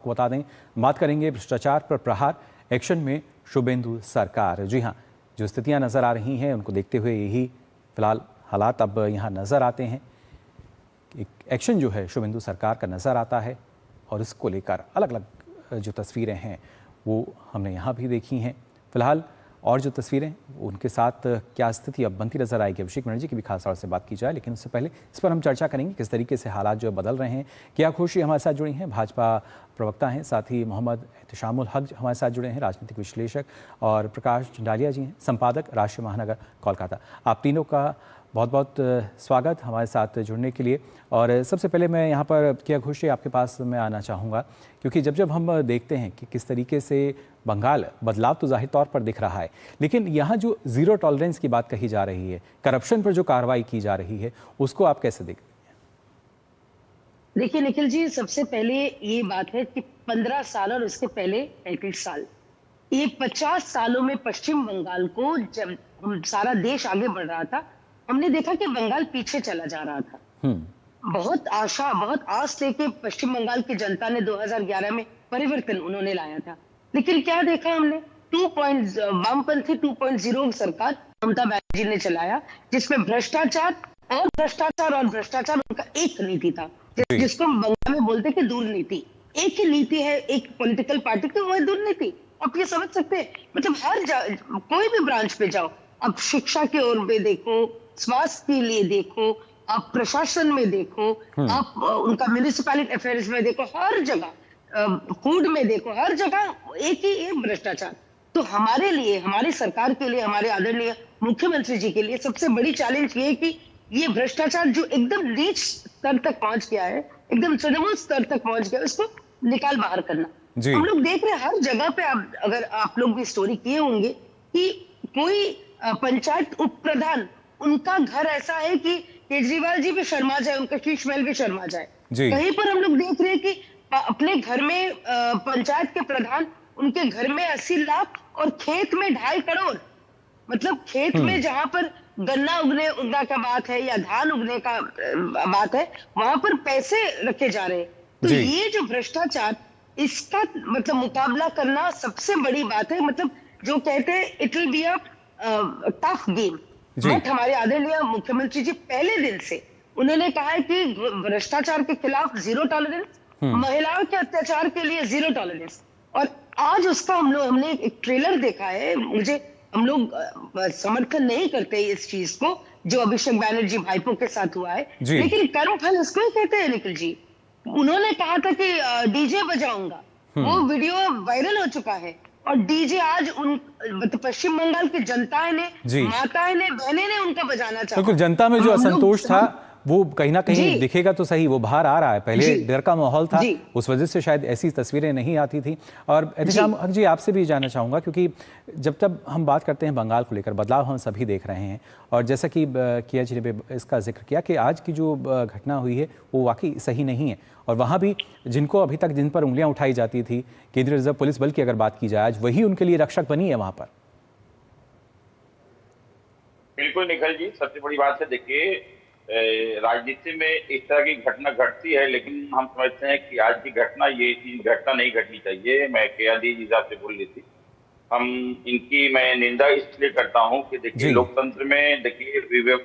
बता दें, बात करेंगे भ्रष्टाचार पर प्रहार एक्शन में शुभेंदु सरकार। जी हाँ, जो स्थितियां नज़र आ रही हैं उनको देखते हुए यही फिलहाल हालात अब यहाँ नज़र आते हैं। एक एक्शन जो है शुभेंदु सरकार का नज़र आता है और इसको लेकर अलग अलग जो तस्वीरें हैं वो हमने यहाँ भी देखी हैं। फिलहाल और जो तस्वीरें उनके साथ क्या स्थिति अब बनती नजर आएगी, अभिषेक बनर्जी की भी खास तौर से बात की जाए, लेकिन उससे पहले इस पर हम चर्चा करेंगे किस तरीके से हालात जो बदल रहे हैं। क्या खुशी हमारे साथ जुड़ी हैं, भाजपा प्रवक्ता हैं, साथ ही मोहम्मद एहतशामुल हक हमारे साथ जुड़े हैं, राजनीतिक विश्लेषक, और प्रकाश चंडालिया जी हैं, संपादक राष्ट्रीय महानगर कोलकाता। आप तीनों का बहुत बहुत स्वागत हमारे साथ जुड़ने के लिए। और सबसे पहले मैं यहाँ पर क्या खुशी आपके पास मैं आना चाहूँगा, क्योंकि जब हम देखते हैं कि किस तरीके से बंगाल बदलाव तो जाहिर तौर पर दिख रहा है, लेकिन यहाँ जो ज़ीरो टॉलरेंस की बात कही जा रही है, करप्शन पर जो कार्रवाई की जा रही है, उसको आप कैसे देखते हैं? देखिए निखिल जी, सबसे पहले ये बात है कि 15 साल और उसके पहले 35 साल, ये 50 सालों में पश्चिम बंगाल को जब सारा देश आगे बढ़ रहा था, हमने देखा कि बंगाल पीछे चला जा रहा था। बहुत आस लेके पश्चिम बंगाल की जनता ने 2011 में परिवर्तन उन्होंने लाया था, लेकिन क्या देखा हमने? वामपंथी 2.0 सरकार ममता बनर्जी ने चलाया, जिसमें भ्रष्टाचार उनका एक नीति था, जिसको बंगाल में बोलते कि दुर्नीति। एक ही नीति है एक पॉलिटिकल पार्टी की, वो है दुर्नीति। आप ये समझ सकते हैं, मतलब कोई भी ब्रांच पे जाओ, अब शिक्षा की ओर में देखो, स्वास्थ्य के लिए देखो, आप प्रशासन में देखो, आप उनका म्युनिसिपैलिटी अफेयर्स में देखो, हर जगह फूड में देखो, हर जगह एक ही भ्रष्टाचार। तो हमारे लिए, हमारी सरकार के लिए, हमारे आदरणीय मुख्यमंत्री जी के लिए सबसे बड़ी चैलेंज ये है कि ये भ्रष्टाचार जो एकदम नीच स्तर तक पहुंच गया है, एकदम तृणमूल स्तर तक पहुंच गया, उसको निकाल बाहर करना। हम लोग देख रहे हैं हर जगह पे, अगर आप लोग भी स्टोरी किए होंगे कि कोई पंचायत उप प्रधान, उनका घर ऐसा है कि केजरीवाल जी भी शर्मा जाए, उनका शीश महल भी शर्मा जाए। कहीं पर हम लोग देख रहे हैं कि अपने घर में पंचायत के प्रधान, उनके घर में 80 लाख और खेत में 2.5 करोड़, मतलब खेत में जहां पर गन्ना उगने का बात है या धान उगने का बात है, वहां पर पैसे रखे जा रहे हैं। तो ये जो भ्रष्टाचार, इसका मतलब मुकाबला करना सबसे बड़ी बात है। मतलब जो कहते हैं it will be a tough game, but हमारे आदरणीय मुख्यमंत्री जी पहले दिन से उन्होंने कहा है कि भ्रष्टाचार के खिलाफ जीरो टॉलरेंस, महिलाओं के अत्याचार के लिए जीरो टॉलरेंस। और आज उसका हमने एक ट्रेलर देखा है। हम लोग समर्थन नहीं करते इस चीज को जो अभिषेक बैनर्जी भाईपों के साथ हुआ है, लेकिन कर्मफल इसको ही कहते हैं निखिल जी। उन्होंने कहा था कि डीजे बजाऊंगा, वो वीडियो वायरल हो चुका है, और डीजे आज पश्चिम बंगाल की जनता ने, माताएं ने, बहनें ने उनका बजाना चाहा। बिल्कुल, जनता में जो असंतोष था वो कहीं ना कहीं दिखेगा तो सही, वो बाहर आ रहा है। पहले डर का माहौल था, उस वजह से शायद ऐसी तस्वीरें नहीं आती थी। और एहतशाम हक जी, आपसे भी जानना चाहूँगा, क्योंकि जब तब हम बात करते हैं बंगाल को लेकर, बदलाव हम सभी देख रहे हैं, और जैसा कि किया जी ने इसका जिक्र किया कि आज की जो घटना हुई है वो वाकई सही नहीं है। और वहाँ भी जिनको अभी तक जिन पर उंगलियाँ उठाई जाती थी, केंद्रीय रिजर्व पुलिस बल की अगर बात की जाए, आज वही उनके लिए रक्षक बनी है वहाँ पर। बिल्कुल निखिल जी, सबसे बड़ी बात है, देखिए राजनीति में इस तरह की घटना घटती है, लेकिन हम समझते हैं कि आज की घटना, ये घटना नहीं घटनी चाहिए। मैं केआरडी जी साहब से बोल रही थी, मैं निंदा इसलिए करता हूं कि देखिए लोकतंत्र में, देखिए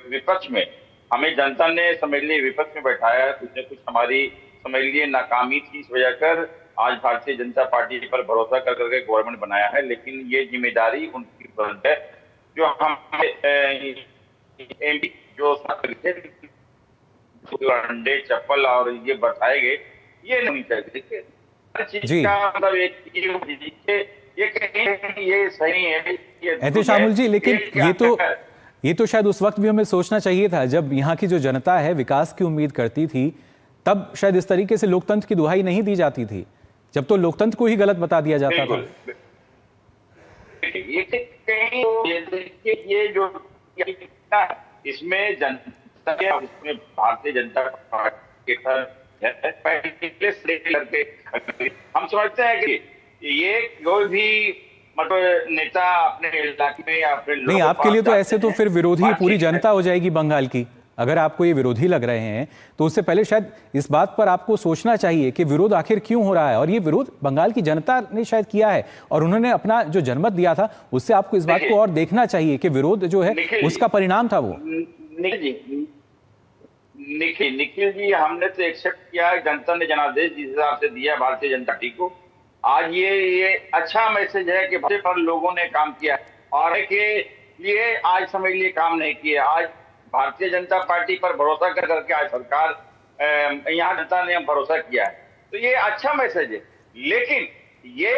विपक्ष में हमें जनता ने समझ लिए विपक्ष में बैठाया, कुछ न कुछ हमारी समझ लिए नाकामी थी, इस वजह कर आज भारतीय जनता पार्टी पर भरोसा कर करके गवर्नमेंट बनाया है। लेकिन ये जिम्मेदारी उनकी बनती है जो हम एमपी जो अंडे चप्पल और ये बताए गए, ये नहीं चाहिए। हर चीज का मतलब ये सही है एहतशामुल जी, लेकिन ये तो शायद उस वक्त भी हमें सोचना चाहिए था जब यहाँ की जो जनता है विकास की उम्मीद करती थी, तब शायद इस तरीके से लोकतंत्र की दुहाई नहीं दी जाती थी, जब तो लोकतंत्र को ही गलत बता दिया जाता था। ये जो इसमें जनता, इसमें भारतीय जनता पार्टी हम समझते हैं कि ये कोई भी मतलब नेता अपने इलाके में या अपने नहीं, आपके लिए तो ऐसे तो फिर विरोधी पूरी जनता हो जाएगी बंगाल की। अगर आपको ये विरोधी लग रहे हैं तो उससे पहले शायद इस बात पर आपको सोचना चाहिए कि विरोध आखिर क्यों हो रहा है, और ये विरोध बंगाल की जनता ने शायद किया है और उन्होंने अपना जो जनमत दिया था उससे आपको इस बात को और देखना चाहिए कि विरोध जो है उसका परिणाम था वो। निखिल जी, हमने तो एक्सेप्ट किया, जनता ने जनादेश जिस हिसाब से दिया भारतीय जनता पार्टी को। आज ये अच्छा मैसेज है कि पर लोगों ने काम किया और कि ये आज समझ लिए काम नहीं किए। आज भारतीय जनता पार्टी पर भरोसा कर करके आज सरकार यहाँ जनता ने भरोसा किया है, तो ये अच्छा मैसेज है। लेकिन ये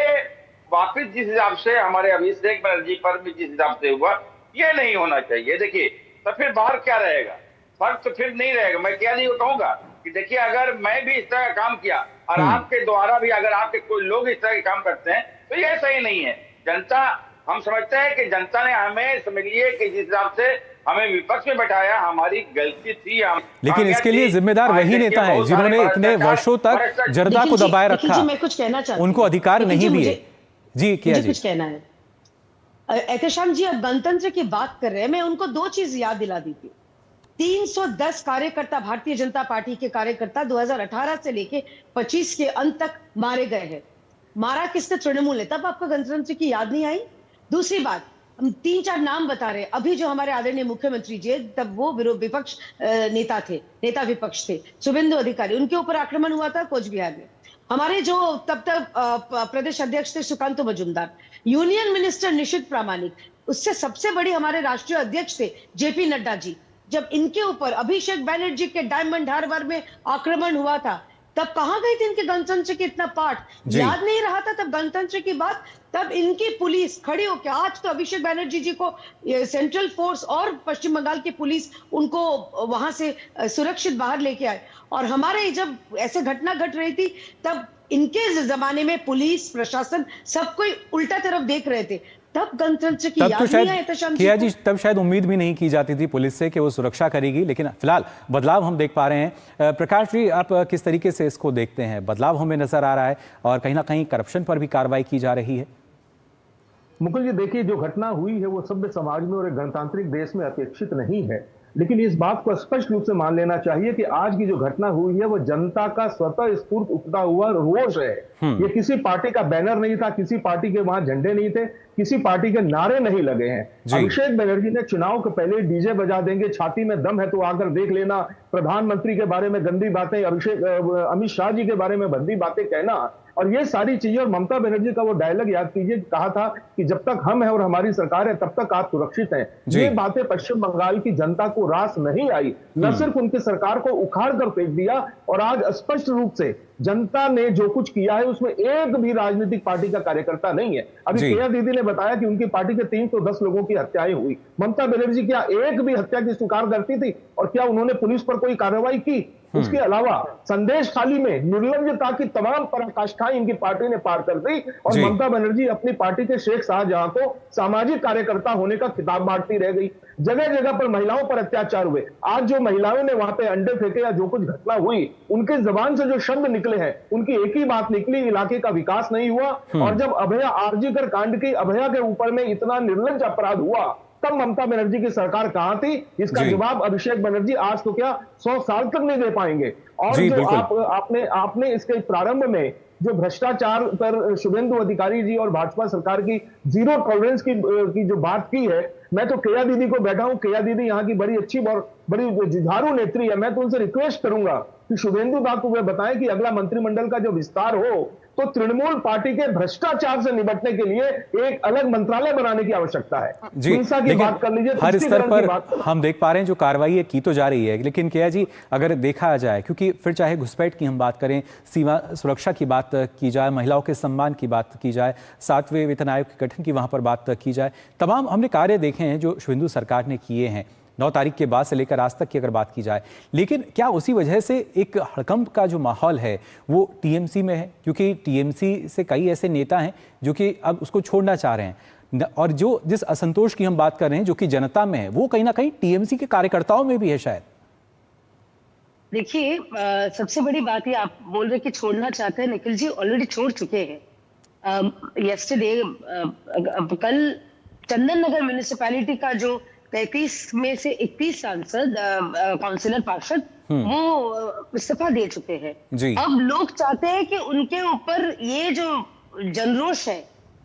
वापिस जिस हिसाब से हमारे अभिषेक बनर्जी पर भी जिस हिसाब से हुआ, ये नहीं होना चाहिए। देखिए तो फिर बाहर क्या रहेगा, फर्क तो फिर नहीं रहेगा। मैं क्या नहीं कहूंगा कि देखिए अगर मैं भी इस तरह का काम किया और आपके द्वारा भी अगर आपके कोई लोग इस तरह के काम करते हैं तो ये सही नहीं है। जनता, हम समझते हैं कि जनता ने हमें समझ लिए कि जिस हिसाब से हमें विपक्ष में बैठाया हमारी गलती थी। लेकिन इसके लिए जिम्मेदार वही नेता है जिन्होंने इतने वर्षों तक जनता को दबाए रखा। मैं कुछ कहना चाहती हूं, उनको अधिकार नहीं दिए। जी क्या जी कुछ कहना है। एहतेशाम जी अब गणतंत्र की बात कर रहे हैं, मैं उनको दो चीज याद दिला दी थी। 310 कार्यकर्ता, भारतीय जनता पार्टी के कार्यकर्ता 2018 से लेके 25 के अंत तक मारे गए हैं। मारा किसने? तृणमूल ने। तब आपको गणतंत्र की याद नहीं आई? दूसरी बात, हम 3-4 नाम बता रहे हैं। अभी जो हमारे आदरणीय मुख्यमंत्री जी, तब वो विपक्ष नेता थे, नेता विपक्ष थे, शुभेंदु अधिकारी, उनके ऊपर आक्रमण हुआ था कोच बिहार में। हमारे जो तब तक प्रदेश अध्यक्ष थे सुकांतु मजूमदार, यूनियन मिनिस्टर निशित प्रामाणिक, उससे सबसे बड़ी हमारे राष्ट्रीय अध्यक्ष थे जेपी नड्डा जी। जब इनके ऊपर अभिषेक बैनर्जी के डायमंड हार्बर में आक्रमण हुआ था, तब कहां गए थे इनके गणतंत्र के इतना पाठ? याद नहीं रहा था तब गणतंत्र की बात? तब इनकी पुलिस खड़ी होकर, आज तो अभिषेक बैनर्जी जी को सेंट्रल फोर्स और पश्चिम बंगाल की पुलिस उनको वहां से सुरक्षित बाहर लेके आए। और हमारे जब ऐसे घटना घट रही थी तब इनके जमाने में पुलिस प्रशासन सब कोई उल्टा तरफ देख रहे थे। तब गणतंत्र की याद नहीं आई किया जी, तब शायद उम्मीद भी नहीं की जाती थी पुलिस से कि वो सुरक्षा करेगी। लेकिन फिलहाल बदलाव हम देख पा रहे हैं। प्रकाश जी, आप किस तरीके से इसको देखते हैं? बदलाव हमें नजर आ रहा है और कहीं ना कहीं करप्शन पर भी कार्रवाई की जा रही है। मुकुल जी, देखिए जो घटना हुई है वो सभ्य समाज में और एक गणतांत्रिक देश में अपेक्षित नहीं है, लेकिन इस बात को स्पष्ट रूप से मान लेना चाहिए कि आज की जो घटना हुई है वो जनता का स्वतः स्फूर्त उठता हुआ रोष है। ये किसी पार्टी का बैनर नहीं था, किसी पार्टी के वहां झंडे नहीं थे, किसी पार्टी के नारे नहीं लगे हैं। अभिषेक बनर्जी ने चुनाव के पहले डीजे बजा देंगे, छाती में दम है तो आकर देख लेना, प्रधानमंत्री के बारे में गंदी बातें, अमित शाह जी के बारे में गंदी बातें कहना, और ये सारी चीजें। और ममता बनर्जी का वो डायलॉग याद कीजिए, कहा था कि जब तक हम हैं और हमारी सरकार है तब तक आप सुरक्षित हैं। ये बातें पश्चिम बंगाल की जनता को रास नहीं आई, न सिर्फ उनकी सरकार को उखाड़ कर फेंक दिया, और आज स्पष्ट रूप से जनता ने जो कुछ किया है उसमें एक भी राजनीतिक पार्टी का कार्यकर्ता नहीं है। अभी केया दीदी ने बताया कि उनकी पार्टी के 310 लोगों की हत्याएं हुई। ममता बनर्जी क्या एक भी हत्या की स्वीकार करती थी? और क्या उन्होंने पुलिस पर कोई कार्रवाई की? उसके अलावा संदेश खाली में निर्लज्जता की तमाम पराकाष्ठाएं इनकी पार्टी ने पार कर दी, और ममता बनर्जी अपनी पार्टी के शेख शाहजहां को सामाजिक कार्यकर्ता होने का खिताब बांटती रह गई। जगह जगह पर महिलाओं पर अत्याचार हुए। आज जो महिलाओं ने वहां पे अंडे फेंके या जो कुछ घटना हुई, उनके जबान से जो शब्द निकले हैं उनकी एक ही बात निकली, इलाके का विकास नहीं हुआ। और जब अभया आरजीकर कांड की अभया के ऊपर में इतना निर्लज्ज अपराध हुआ, तब ममता बनर्जी की सरकार कहां थी? इसका जवाब अभिषेक बनर्जी आज तो क्या 100 साल तक नहीं दे पाएंगे। और जो आपने इसके प्रारंभ में जो भ्रष्टाचार पर शुभेंदु अधिकारी जी और भाजपा सरकार की जीरो टॉलरेंस की जो बात की है, मैं तो केया दीदी को बैठा हूं, केया दीदी यहाँ की बड़ी अच्छी और बड़ी जुझारू नेत्री है। मैं तो उनसे रिक्वेस्ट करूंगा कि शुभेंदु दा को वे बताएं कि अगला मंत्रिमंडल का जो विस्तार हो तो तृणमूल पार्टी के भ्रष्टाचार से निपटने के लिए एक अलग मंत्रालय बनाने की आवश्यकता है। जी, की बात कर लीजिए, हर स्तर पर हम देख पा रहे हैं जो कार्रवाई की तो जा रही है। लेकिन केया जी, अगर देखा जाए, क्योंकि फिर चाहे घुसपैठ की हम बात करें, सीमा सुरक्षा की बात की जाए, महिलाओं के सम्मान की बात की जाए, 7वें वेतन आयोग के गठन की वहां पर बात की जाए, तमाम हमने कार्य देखे हैं जो शुभेंदु सरकार ने किए हैं 9 तारीख के बाद से लेकर आज तक की अगर बात की जाए। लेकिन क्या उसी वजह से एक हड़कंप का जो माहौल है वो टीएमसी में है? क्योंकि टीएमसी से कई ऐसे नेता हैं जो कि अब उसको छोड़ना चाह रहे हैं, और जो जिस असंतोष की हम बात कर रहे हैं जो कि जनता में है, वो कहीं ना कहीं टीएमसी के कार्यकर्ताओं में भी है शायद। देखिए, सबसे बड़ी बात ये आप बोल रहे कि छोड़ना चाहते हैं, निखिल जी ऑलरेडी छोड़ चुके हैं। यस्टरडे कल चंदन नगर म्यूनिसिपैलिटी का जो 33 में से 31 सांसद काउंसिलर पार्षद वो इस्तीफा दे चुके हैं। जी। अब लोग चाहते हैं कि उनके ऊपर ये जो जनरोष है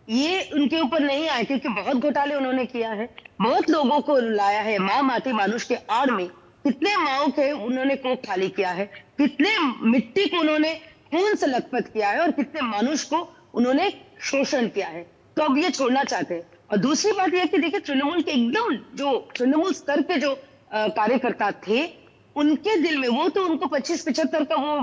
ये उनके ऊपर नहीं आए, क्योंकि बहुत घोटाले उन्होंने किया है, बहुत लोगों को लाया है। माँ माटी मानुष के आड़ में कितने माओ के उन्होंने कोख खाली किया है, कितने मिट्टी को उन्होंने खून से लथपथ किया है और कितने मानुष को उन्होंने शोषण किया है। तो अब ये छोड़ना चाहते हैं। और दूसरी बात यह कि देखिए, तृणमूल के एकदम जो तृणमूल स्तर के जो कार्यकर्ता थे, उनके दिल में वो तो उनको 25-75 का वो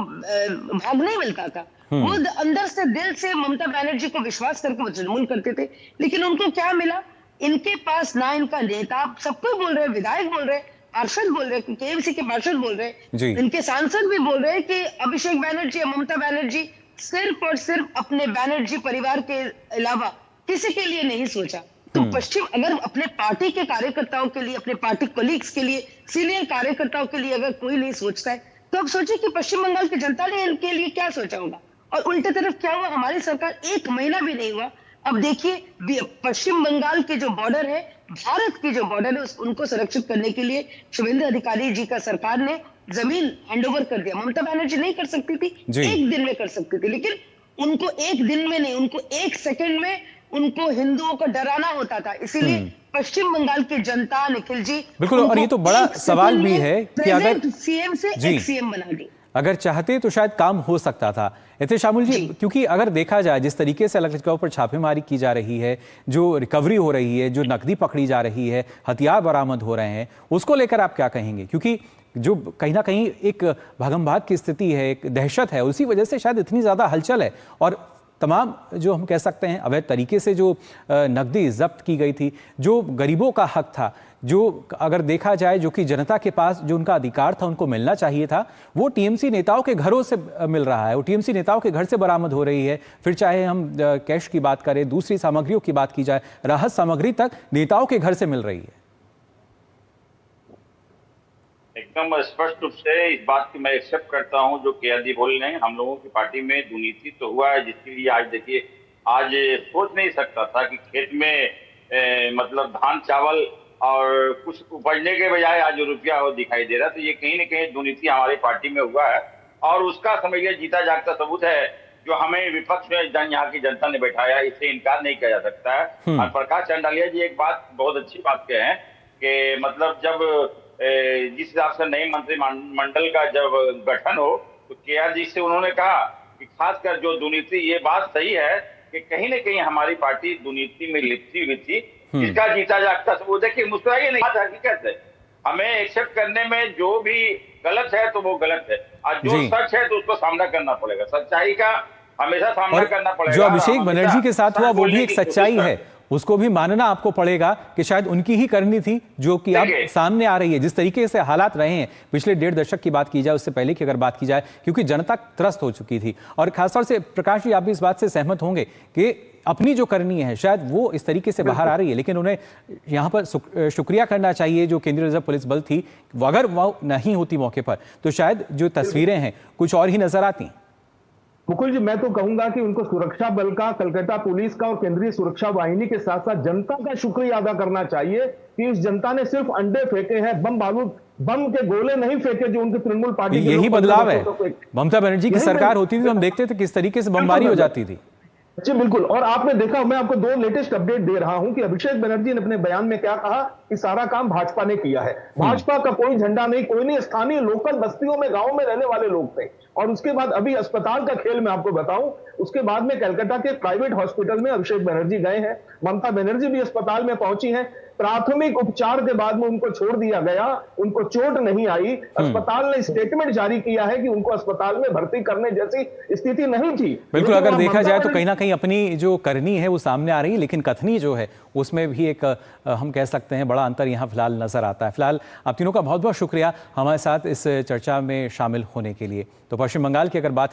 भाग नहीं मिलता था। वो अंदर से दिल से ममता बनर्जी को विश्वास करके वो तृणमूल करते थे। लेकिन उनको क्या मिला? इनके पास ना इनका नेता, सब कोई बोल रहे हैं, विधायक बोल रहे हैं, पार्षद बोल रहे हैं, केएमसी के पार्षद बोल रहे हैं, इनके सांसद भी बोल रहे हैं कि अभिषेक बनर्जी या ममता बनर्जी सिर्फ और सिर्फ अपने बनर्जी परिवार के अलावा किसी के लिए नहीं सोचा। तो पश्चिम अगर अपने पार्टी के कार्यकर्ताओं के लिए, अपने पार्टी कोलीग्स के लिए, सीनियर कार्यकर्ताओं के लिए अगर कोई नहीं सोचता है, तो अब सोचिए कि पश्चिम बंगाल की जनता ने इनके लिए क्या सोचा होगा। और उल्टे तरफ क्या हुआ, हमारी सरकार 1 महीना भी नहीं हुआ, अब देखिए पश्चिम बंगाल के जो बॉर्डर है, भारत की जो बॉर्डर है, उनको सुरक्षित करने के लिए शुभेंदु अधिकारी जी का सरकार ने जमीन हैंडओवर कर दिया। ममता बनर्जी नहीं कर सकती थी, 1 दिन में कर सकती थी, लेकिन उनको 1 दिन में नहीं, उनको 1 सेकंड में उनको हिंदुओं को डराना होता था। इसीलिए पश्चिम बंगाल की जनता, निखिल जी, बिल्कुल, और ये तो बड़ा सवाल भी है कि अगर सीएम से एक्स सीएम बना दी, अगर चाहते तो शायद काम हो सकता था। शामिल जी, क्योंकि अगर देखा जाए जिस तरीके से अलग जगहों पर छापेमारी की जा रही है, जो रिकवरी हो रही है, जो नकदी पकड़ी जा रही है, हथियार बरामद हो रहे हैं, उसको लेकर आप क्या कहेंगे? क्योंकि जो कहीं ना कहीं एक भागम-भाग की स्थिति है, एक दहशत है, उसी वजह से शायद इतनी ज़्यादा हलचल है। और तमाम जो हम कह सकते हैं अवैध तरीके से जो नकदी जब्त की गई थी, जो गरीबों का हक था, जो अगर देखा जाए जो कि जनता के पास जो उनका अधिकार था, उनको मिलना चाहिए था, वो टीएमसी नेताओं के घरों से मिल रहा है, वो टीएमसी नेताओं के घर से बरामद हो रही है। फिर चाहे हम कैश की बात करें, दूसरी सामग्रियों की बात की जाए, राहत सामग्री तक नेताओं के घर से मिल रही है। एकदम स्पष्ट रूप से इस बात की मैं एक्सेप्ट करता हूं जो केआरडी बोल रहे हैं। हम लोगों की पार्टी में दुर्नीति तो हुआ है, जिसके लिए आज देखिए, आज सोच नहीं सकता था कि खेत में मतलब धान चावल और कुछ उपजने के बजाय आज रुपया हो दिखाई दे रहा। तो ये कहीं न कहीं दुर्नीति हमारे पार्टी में हुआ है और उसका समझिए जीता जागता सबूत है जो हमें विपक्ष में यहाँ की जनता ने बैठाया। इससे इनकार नहीं किया जा सकता है। और प्रकाश चंडालिया जी एक बात बहुत अच्छी बात कहे हैं कि मतलब जब जिस हिसाब से नए मंत्रिमंडल का जब गठन हो तो केआर जी से उन्होंने कहा कि खासकर जो दुर्नीति, ये बात सही है कि कहीं न कहीं हमारी पार्टी दुर्नीति में लिपटी हुई थी। इसका जीता जागता सबूत है कि मुस्कुराइए नहीं, हकीकत है। हमें एक्सेप्ट करने में जो भी गलत है तो वो गलत है, और जो सच है तो उसको सामना करना पड़ेगा। सच्चाई का हमेशा सामना करना पड़ेगा। जो अभिषेक बनर्जी के साथ हुआ वो भी एक सच्चाई है, उसको भी मानना आपको पड़ेगा कि शायद उनकी ही करनी थी जो कि अब सामने आ रही है। जिस तरीके से हालात रहे हैं पिछले 1.5 दशक की बात की जाए, उससे पहले की अगर बात की जाए, क्योंकि जनता त्रस्त हो चुकी थी। और खासतौर से प्रकाश जी, आप भी इस बात से सहमत होंगे कि अपनी जो करनी है शायद वो इस तरीके से बाहर आ रही है, लेकिन उन्हें यहाँ पर शुक्रिया करना चाहिए जो केंद्रीय रिजर्व पुलिस बल थी। अगर वो नहीं होती मौके पर तो शायद जो तस्वीरें हैं कुछ और ही नजर आती। मुकुल जी, मैं तो कहूंगा कि उनको सुरक्षा बल का, कलकत्ता पुलिस का और केंद्रीय सुरक्षा वाहिनी के साथ साथ जनता का शुक्रिया अदा करना चाहिए कि इस जनता ने सिर्फ अंडे फेंके हैं, बम बारूद, बम के गोले नहीं फेंके जो उनकी तृणमूल पार्टी। यही बदलाव है। ममता बनर्जी की सरकार होती थी तो हम देखते थे किस तरीके से बमबारी हो जाती थी। जी बिल्कुल। और आपने देखा, मैं आपको 2 लेटेस्ट अपडेट दे रहा हूं कि अभिषेक बनर्जी ने अपने बयान में क्या कहा कि सारा काम भाजपा ने किया है। भाजपा का कोई झंडा नहीं, कोई नहीं, स्थानीय लोकल बस्तियों में, गांव में रहने वाले लोग थे। और उसके बाद अभी अस्पताल का खेल मैं आपको बताऊं, उसके बाद में कलकत्ता के प्राइवेट हॉस्पिटल में अभिषेक बनर्जी गए हैं, ममता बनर्जी भी अस्पताल में पहुंची हैं। प्राथमिक उपचार के बाद में उनको छोड़ दिया गया, उनको चोट नहीं आई। अस्पताल ने स्टेटमेंट जारी किया है कि उनको अस्पताल में भर्ती करने जैसी स्थिति नहीं थी। बिल्कुल, अगर देखा जाए तो कहीं ना कहीं अपनी जो करनी है वो सामने आ रही है, लेकिन कथनी जो है उसमें भी एक हम कह सकते हैं बड़ा अंतर यहाँ फिलहाल नजर आता है। फिलहाल आप तीनों का बहुत बहुत शुक्रिया हमारे साथ इस चर्चा में शामिल होने के लिए। तो पश्चिम बंगाल की अगर बात